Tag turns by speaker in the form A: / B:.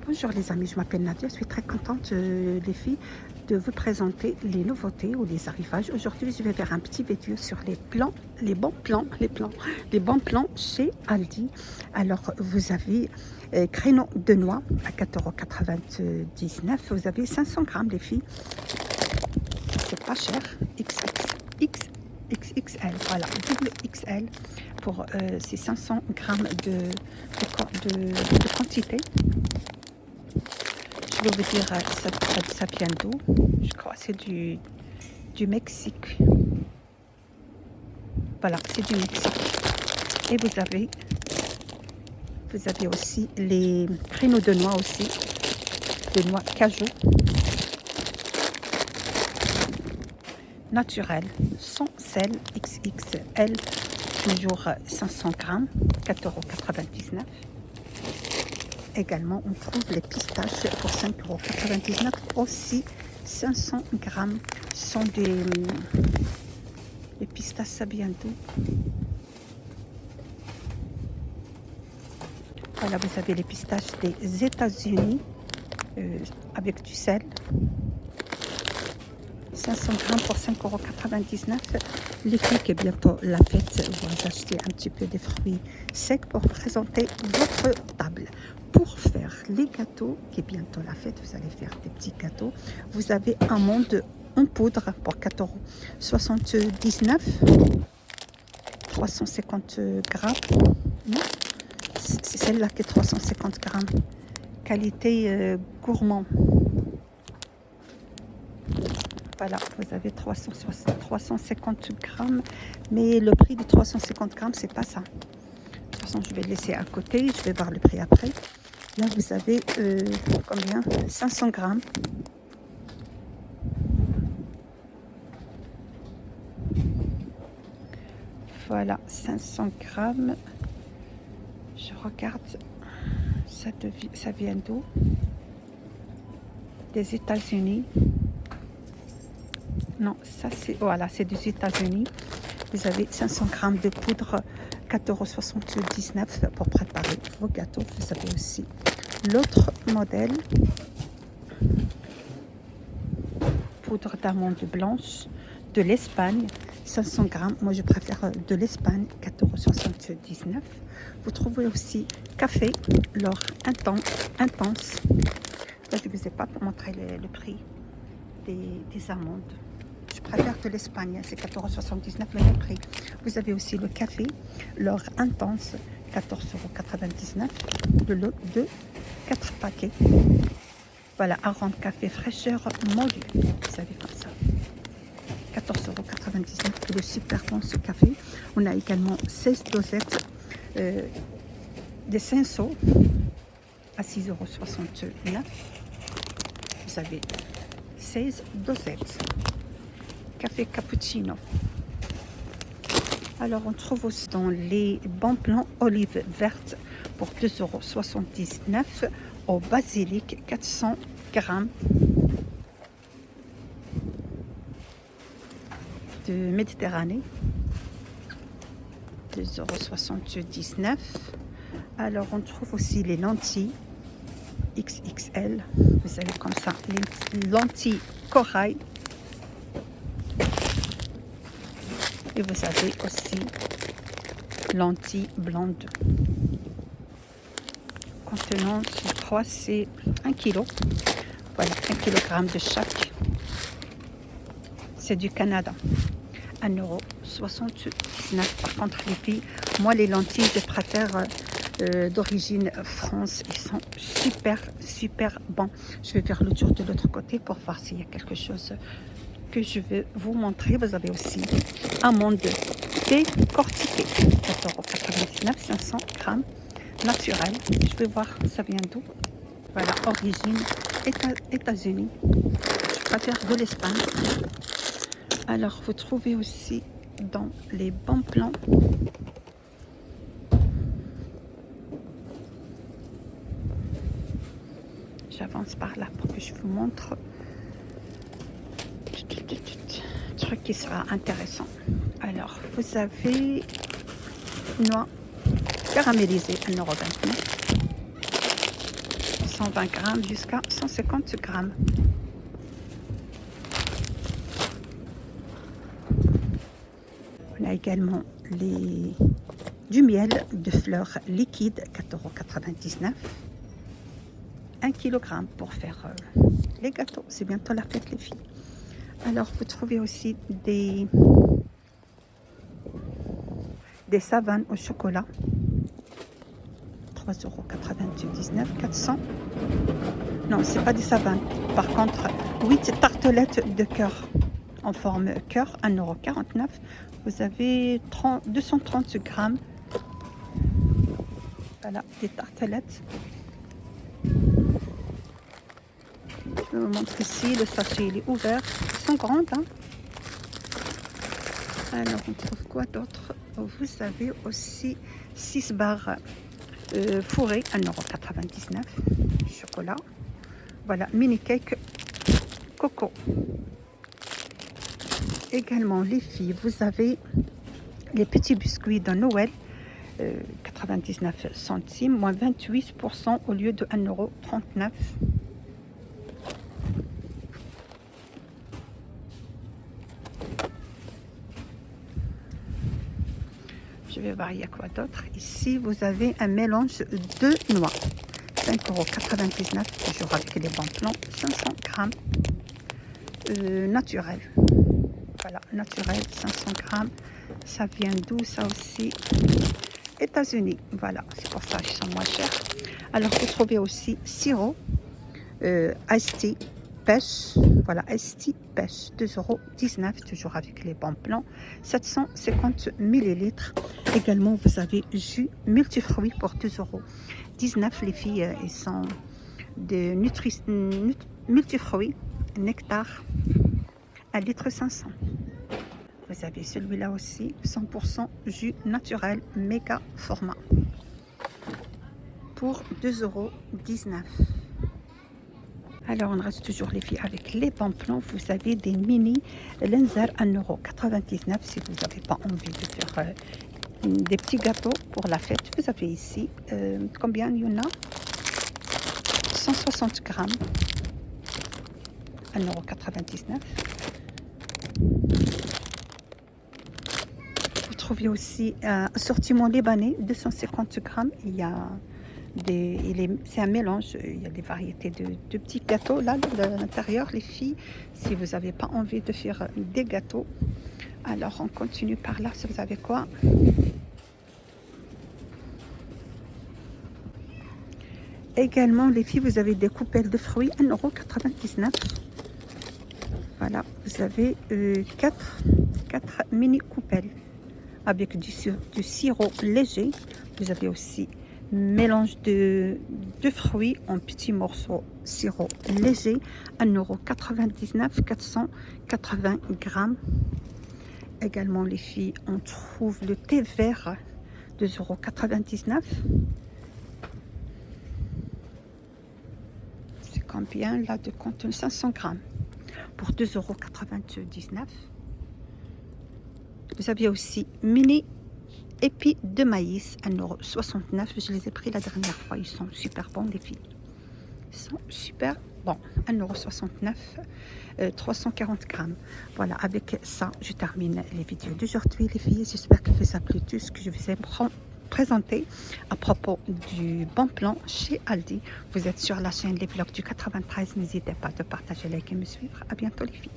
A: Bonjour les amis, je m'appelle Nadia, je suis très contente les filles de vous présenter les nouveautés ou les arrivages. Aujourd'hui je vais faire un petit vidéo sur les bons plans chez Aldi. Alors vous avez créneau de noix à 4,99 €, vous avez 500 grammes les filles, c'est pas cher, XXL, voilà, double XL pour ces 500 grammes de quantité. Je vais vous dire, ça vient d'où? Je crois que c'est du Mexique. Voilà, c'est du Mexique. Et vous avez aussi les créneaux de noix aussi, de noix cajou, naturel, sans sel, XXL, toujours 500 grammes, 4,99 €. Également, on trouve les pistaches pour 5,99 € aussi, 500 grammes sont les pistaches, ça vient d'où? Voilà, vous avez les pistaches des États-Unis avec du sel. 500 grammes pour 5,99 €. L'été qui est bientôt la fête, vous achetez un petit peu des fruits secs pour présenter votre table. Pour faire les gâteaux, qui est bientôt la fête, vous allez faire des petits gâteaux. Vous avez amandes en poudre pour 4,79 €, 350 grammes. Non, c'est celle-là qui est 350 grammes. Qualité gourmand. Voilà, vous avez 350 grammes, mais le prix de 350 grammes, c'est pas ça. De toute façon, je vais le laisser à côté, je vais voir le prix après. Là, vous avez combien? 500 grammes. Voilà, 500 grammes. Je regarde, ça vient d'où? Des États-Unis. Non, ça c'est, voilà, c'est des États-Unis. Vous avez 500 grammes de poudre, 4,79 € pour préparer vos gâteaux. Vous avez aussi l'autre modèle, poudre d'amande blanche de l'Espagne, 500 grammes. Moi, je préfère de l'Espagne, 4,79 €. Vous trouvez aussi café, l'or intense. Là, je ne vous ai pas montré le prix des amandes. Je préfère de l'Espagne, c'est 4,79 € le même prix. Vous avez aussi le café, l'or intense, 14,99 €, le lot de 4 paquets. Voilà, arôme café fraîcheur moulu, vous savez comme ça. 14,99 €, il est super bon ce café. On a également 16 dosettes des Cinsault à 6,69 €. Vous avez 16 dosettes. Café cappuccino. Alors on trouve aussi dans les bons plans olives vertes pour 2,79 € au basilic, 400 grammes de Méditerranée, 2,79 €. Alors on trouve aussi les lentilles XXL, vous avez comme ça les lentilles corail. Et vous avez aussi lentilles blondes. Contenant, je crois, c'est 1 kg. Voilà, 1 kg de chaque. C'est du Canada. 1,79 €. Par contre, les filles, moi, les lentilles, je préfère d'origine France. Ils sont super bons. Je vais faire le tour de l'autre côté pour voir s'il y a quelque chose que je vais vous montrer. Vous avez aussi amandes décortiquées, 4,99 €, 500 grammes, naturel. Je vais voir ça vient d'où. Voilà, origine États-Unis. Je préfère de l'Espagne. Alors, vous trouvez aussi dans les bons plans j'avance par là pour que je vous montre truc qui sera intéressant. Alors, vous avez noix caramélisée, 1,29 €. 120 grammes jusqu'à 150 grammes. On a également du miel de fleurs liquide, 4,99 €. 1 kg pour faire les gâteaux. C'est bientôt la fête, les filles. Alors, vous trouvez aussi des savanes au chocolat. 3,99 €, 400. Non, c'est pas des savanes. Par contre, 8 tartelettes de cœur en forme cœur, 1,49 €. Vous avez 230 grammes. Voilà, des tartelettes. Je vous montre ici, le sachet il est ouvert. Ils sont grandes. Hein. Alors, on trouve quoi d'autre? Vous avez aussi 6 barres fourrées, 1,99 €. Chocolat. Voilà, mini cake coco. Également, les filles, vous avez les petits biscuits de Noël, 99 centimes, moins 28% au lieu de 1,39 €. Je vais voir, il y a quoi d'autre. Ici, vous avez un mélange de noix. 5,99 €, toujours avec les bons plans. 500 grammes. Naturel. Voilà, naturel, 500 grammes. Ça vient d'où, ça aussi? États-Unis. Voilà, c'est pour ça qu'ils sont moins chers. Alors, vous trouvez aussi sirop, iced tea, pêche. Voilà, iced tea, pêche, 2,19 €, toujours avec les bons plans. 750 ml. Également, vous avez jus multifruits pour 2,19 €. Les filles, ils sont de multifruits, nectar, 1,5 litre. Vous avez celui-là aussi, 100% jus naturel, méga format, pour 2,19 €. Alors, on reste toujours, les filles, avec les bons plans. Vous avez des mini Lenzer, 1,99 € si vous n'avez pas envie de faire des petits gâteaux pour la fête. Vous avez ici, combien il y en a? 160 grammes, 1,99 €. Vous trouvez aussi un assortiment libanais, 250 grammes. Il y a c'est un mélange, il y a des variétés de petits gâteaux là à l'intérieur, les filles. Si vous n'avez pas envie de faire des gâteaux, alors on continue par là. Si vous avez quoi? Également, les filles, vous avez des coupelles de fruits, 1,99 €. Voilà, vous avez 4 mini coupelles avec du sirop léger. Vous avez aussi mélange de fruits en petits morceaux, sirop léger, 1,99 €, 480 grammes. Également, les filles, on trouve le thé vert, 2,99 €. C'est combien là de contenu? 500 grammes pour 2,99 €. Vous avez aussi mini épis de maïs, 1,69 €. Je les ai pris la dernière fois. Ils sont super bons, les filles. Ils sont super bons. 1,69 €, 340 grammes. Voilà, avec ça, je termine les vidéos d'aujourd'hui, les filles. J'espère que vous avez plu tout ce que je vous ai présenté à propos du bon plan chez Aldi. Vous êtes sur la chaîne Les Vlogs du 93. N'hésitez pas de partager, liker et me suivre. À bientôt, les filles.